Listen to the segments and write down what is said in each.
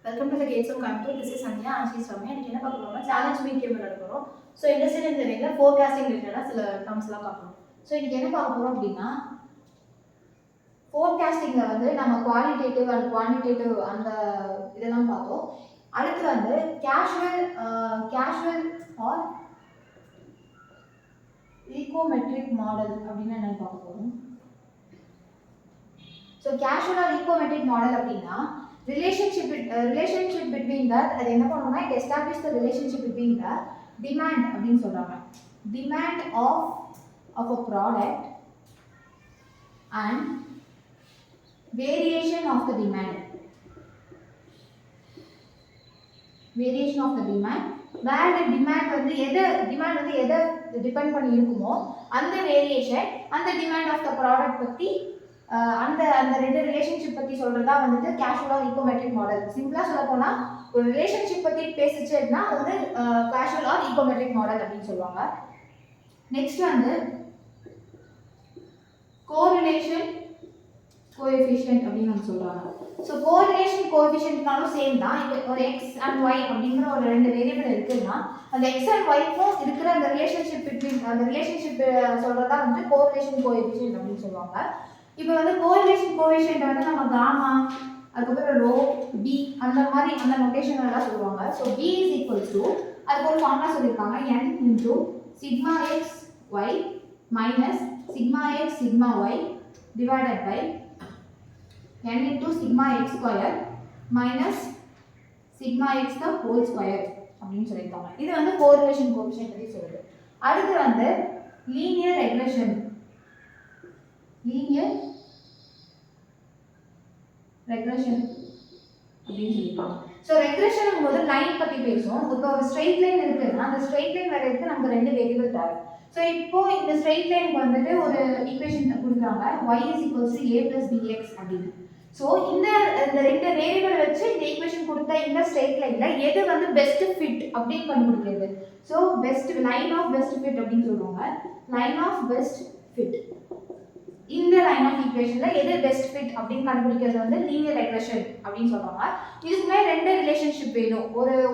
Welcome to the Gates of Coimbatore. This is Sandhya and she is Ramya. இன்னைக்கு என்ன பார்க்க போறோம்னா challenge meet game விளையாட போறோம். ஸோ இண்டஸ்ட்ரியல் இன்ஜினியரிங்ல ஃபோர்காஸ்டிங் ரிலேட்டடா சில டர்ம்ஸ் எல்லாம் பார்க்கணும். ஸோ இன்னைக்கு என்ன பார்க்க போறோம் அப்படின்னா ஃபோர்காஸ்டிங்ல வந்து நம்ம குவாலிட்டேட்டிவ் அண்ட் குவான்டிடேட்டிவ் அந்த இதெல்லாம் பார்த்தோம். அடுத்து வந்து கேஷுவல் ஆர் ஈகோமெட்ரிக் மாடல் அப்படின்னு என்னன்னு பார்க்க போறோம். So casual or econometric model அப்படின்னா relationship between that அது என்ன பண்ணுவோம்னா it establish the relationship between the demand அப்படின்னு சொல்றாங்க. demand of a product and variation of the demand where the demand வந்து எதை டிபெண்ட் பண்ணி இருக்குமோ அந்த வேரியேஷன் அந்த டிமாண்ட் ஆஃப் த ப்ராடக்ட் பத்தி அந்த ரெண்டு ரிலேஷன்ஷிப் பற்றி சொல்கிறதா வந்துட்டு கேஷுவல் ஆர் ஈகோமெட்ரிக் மாடல். சிம்பிளாக சொல்ல போனால் ஒரு ரிலேஷன்ஷிப் பற்றி பேசிச்சுன்னா அது வந்து கேஷுவல் ஆர் ஈகோமெட்ரிக் மாடல் அப்படின்னு சொல்லுவாங்க. நெக்ஸ்ட் வந்து கோரிலேஷன் கோஎஃபிஷியன்ட் அப்படின்னு வந்து சொல்கிறாங்க. ஸோ கோரிலேஷன் கோஎஃபிஷியன்ட்னாலும் சேம் தான். இப்போ ஒரு எக்ஸ் அண்ட் ஒய் அப்படிங்கிற ஒரு ரெண்டு வேரியபிள் இருக்குன்னா அந்த எக்ஸ் அண்ட் ஒய்க்கும் இருக்கிற அந்த ரிலேஷன்ஷிப் பிட்வீன் அந்த ரிலேஷன்ஷிப் சொல்கிறதா வந்து கோரிலேஷன் கோஎஃபிஷியன்ட் அப்படின்னு சொல்லுவாங்க. இப்போ வந்து கோரிலேஷன் கோஎஃபிஷியன்ட் வந்து நம்ம காமா அதுக்கப்புறம் ரோ பி அந்த மாதிரி அந்த நோட்டேஷன் எல்லாம் சொல்லுவாங்க. So P is equals to அதுக்கு ஒரு ஃபார்முலா சொல்லியிருக்காங்க n into sigma X Y minus sigma X sigma Y divided by n into sigma X square minus sigma X the whole square அப்படின்னு சொல்லியிருக்காங்க. இது வந்து கோரிலேஷன் கோஎஃபிஷியன்ட் பற்றி சொல்லுது. அடுத்து வந்து லீனியர் ரெக்ரெஷன் அப்படின்னு சொல்லியிருப்பாங்க. ஸோ ரெக்ரெஷன் போது லைன் பற்றி பேசுவோம். இப்போ ஒரு ஸ்ட்ரெயிட் லைன் இருக்குன்னா அந்த ஸ்ட்ரெயிட் லைன் வரையறதுக்கு நமக்கு ரெண்டு வேரியபிள் தேவை. ஸோ இப்போ இந்த ஸ்ட்ரெயிட் லைனுக்கு வந்துட்டு ஒரு ஈக்குவேஷன் கொடுக்குறாங்க y is equals to a plus bx அப்படின்னு. ஸோ இந்த ரெண்டு வேரியபிள் வச்சு இந்த ஈக்குவேஷன் கொடுத்த இந்த ஸ்ட்ரெயிட் லைன்ல எது வந்து பெஸ்ட் ஃபிட் அப்படின்னு கண்டுபிடிக்கிறது. So best line of best fit அப்படின்னு சொல்லுவாங்க. லைன் ஆஃப் பெஸ்ட் ஃபிட் இந்த லைன் ஆஃப் ஈக்குவேஷன்ல எது பெஸ்ட் ஃபிட் அப்படின்னு கண்டுபிடிக்கிறது வந்து லீனியர் ரெக்ரெஷன் அப்படின்னு சொல்றாங்க. இதுக்குமே ரெண்டு ரிலேஷன்ஷிப் வேணும்.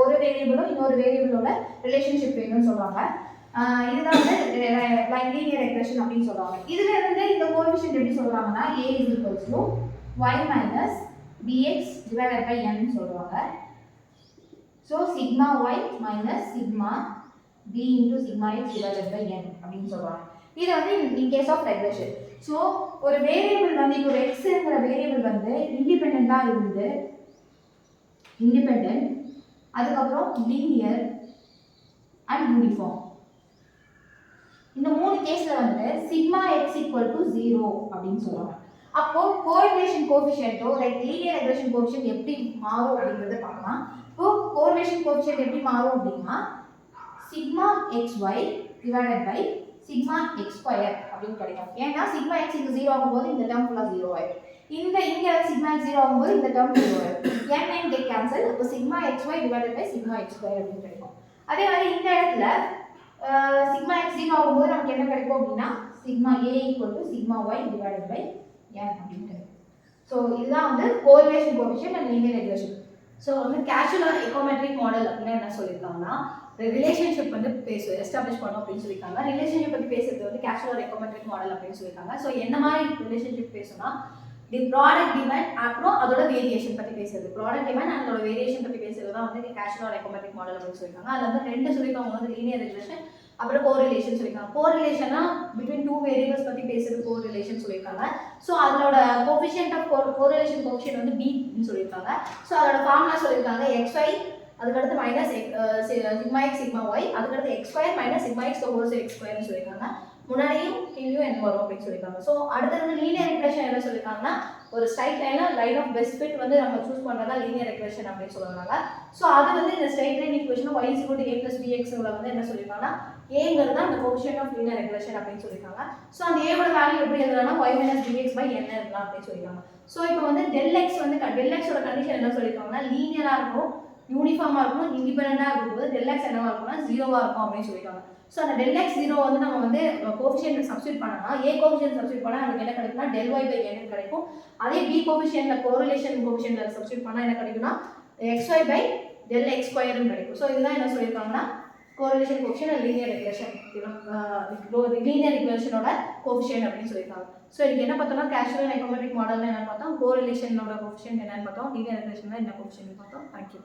ஒரு வேரியபிளும் இன்னொரு வேரியபிளோட ரிலேஷன்ஷிப் வேணும்னு சொல்றாங்க. இதுதான் வந்து லீனியர் ரெக்ரெஷன் அப்படின்னு சொல்றாங்க. இதுல இருந்து இந்த கோஎஃபிஷியன்ட் எப்படி சொல்றாங்கன்னா a is equals to y minus bx divided by n சொல்றாங்க. So sigma y minus sigma b into sigma x divided by n அப்படின்னு சொல்றாங்க. இது வந்து in case of regression. So ஒரு வேரியபிள் வந்து இப்போ ஒரு எக்ஸ்ங்கிற வேரியபிள் வந்து இண்டிபெண்டாக இருந்து அதுக்கப்புறம் லீனியர் அண்ட் யூனிஃபார்ம் இந்த மூணு கேஸில் வந்து சிக்மா எக்ஸ் ஈக்குவல் டு 0 அப்படின்னு சொல்லுவாங்க. அப்போ கோரிலேஷன் கோஎஃபிஷியன்ட்டோ லைக் லீனியர் ரெக்ரெஷன் கோஎஃபிஷியன்ட் எப்படி மாறும் அப்படிங்கிறத பார்க்கலாம். இப்போ கோரிலேஷன் கோஎஃபிஷியன்ட் எப்படி மாறும் அப்படின்னா sigma X Y divided by sigma X square அப்படின்னு கிடைக்கும். ஏன்னா சிக்மா எக்ஸ் இங்கே 0 ஆகும்போது இந்த டேர்ம் ஃபுல்லாக 0 ஆயிடும். இங்கே சிக்மா எக்ஸ் 0 ஆகும்போது இந்த டேர்ம் 0 ஆயிடும். n get cancel. அப்போ sigma X Y divided by sigma X square அப்படின்னு கிடைக்கும். அதே மாதிரி இந்த இடத்துல சிக்மா எக்ஸ் 0 ஆகும்போது நமக்கு என்ன கிடைக்கும் அப்படின்னா sigma A equal to sigma Y divided by n அப்படின்னு கிடைக்கும். ஸோ இதுதான் வந்து correlation coefficient and linear regression. So வந்து கேஷுவல் ஆர் ஈகோமெட்ரிக் மாடல் அப்படின்னா என்ன சொல்லியிருக்காங்கன்னா ரிலேஷன்ஷிப் வந்து எஸ்டாப்ளிஷ் பண்ணோம் அப்படின்னு சொல்லியிருக்காங்க. ரிலேஷன்ஷிப் பற்றி பேசுறது வந்து கேஷுவல் ஆர் ஈகோமெட்ரிக் மாடல் அப்படின்னு சொல்லியிருக்காங்க. ஸோ என்ன மாதிரி ரிலேஷன்ஷிப் பேசுனா தி ப்ராடக்ட் டிமாண்ட் அப்புறம் அதோட வேரியேஷன் பற்றி பேசுறது. ப்ராடக்ட் டிமாண்ட் அதோட வேரியேஷன் பற்றி பேசுறது தான் வந்து கேஷுவல் ஆர் ஈகோமெட்ரிக் மாடல் அப்படின்னு சொல்லியிருக்காங்க. அதில் வந்து ரெண்டு சொல்லியிருக்காங்க. வந்து லீனியர் ரெக்ரெஷன் அப்புறம் கோரிலேஷன் சொல்லியிருக்காங்க. கோரிலேஷனா பிட்வீன் டூ வேரியபிள்ஸ் பற்றி பேசுறது கோரிலேஷன் சொல்லியிருக்காங்க. ஸோ அதோட கோஎஃபிஷியன்ட் ஆஃப் கோரிலேஷன் கோஎஃபிஷியன்ட் வந்து b ன்னு சொல்லியிருக்காங்க. ஸோ அதோட ஃபார்முலா சொல்லியிருக்காங்க xy அதுக்கடுத்து minus sigma X sigma Y அதுக்கடுத்து X square minus sigma X whole square X ஸ்கொயர்னு சொல்லியிருக்காங்க. முன்னாடியும் கீழேயும் என்ன வரும் அப்படின்னு சொல்லியிருக்காங்க. ஸோ அடுத்தது வந்து லீனியர் ரெக்ரெஷன் என்ன சொல்லியிருக்காங்கன்னா ஒரு ஸ்ட்ரைட் லைனில் லைன் ஆஃப் பெஸ்ட் ஃபிட் வந்து நம்ம சூஸ் பண்ணுறதா லீனியர் ரெக்ரெஷன் அப்படின்னு சொல்லுவாங்க. ஸோ அது வந்து இந்த straight line equation y is equal to a plus bx வந்து என்ன சொல்லியிருக்காங்கன்னா ஏங்கிறது தான் அந்த கோஎஃபிஷியன்ட் ஆஃப் லீனியர் ரெக்ரெஷன் அப்படின்னு சொல்லியிருக்காங்க. ஸோ அந்த ஏவோட வேல்யூ எப்படி எழுதலாம்னா y minus bx by n இருக்கலாம் அப்படின்னு சொல்லியிருக்காங்க. ஸோ இப்போ வந்து del xோட கண்டிஷன் என்ன சொல்லியிருக்காங்கன்னா லீனியராக இருக்கும், யூனிஃபார்மாக இருக்கும், இண்டிபெண்டாக இருக்கும்போது del x என்னவா இருக்கும்னா 0வா இருக்கும் அப்படின்னு சொல்லியிருக்காங்க. ஸோ அந்த del x 0 வந்து நம்ம வந்து கோஎஃபிஷியன்ட் சப்ஸ்டிட்யூட் பண்ணோம்னா a கோஎஃபிஷியன்ட் சப்ஸ்டிட்யூட் பண்ணால் நமக்கு என்ன கிடைக்கும்னா del y by n கிடைக்கும். அதே b கோஎஃபிஷியன்ட்ல கோரிலேஷன் கோஎஃபிஷியன்ட்ல சப்ஸ்டிட்யூட் பண்ணால் என்ன கிடைக்கும்னா xy by del x ஸ்கொயர்னு கிடைக்கும். ஸோ இதுதான் என்ன சொல்லியிருக்காங்கன்னா correlation coefficient and linear regression linear ரிக்ரெஷனோட கோஎஃபிஷியன்ட் அப்படின்னு சொல்லியிருக்காங்க. ஸோ இதுக்கு என்ன பார்த்தோம்னா கேஷுவல் அண்ட் எக்கோமெட்ரிக் மாடல்னா என்ன பார்த்தோம், கோரிலேஷனோட கோஎஃபிஷியன்ட் என்னன்னு பார்த்தோம், லீனியர் ரெக்ரெஷன் என்ன கோஎஃபிஷியன்ட் பார்த்தோம். தேங்க்யூ.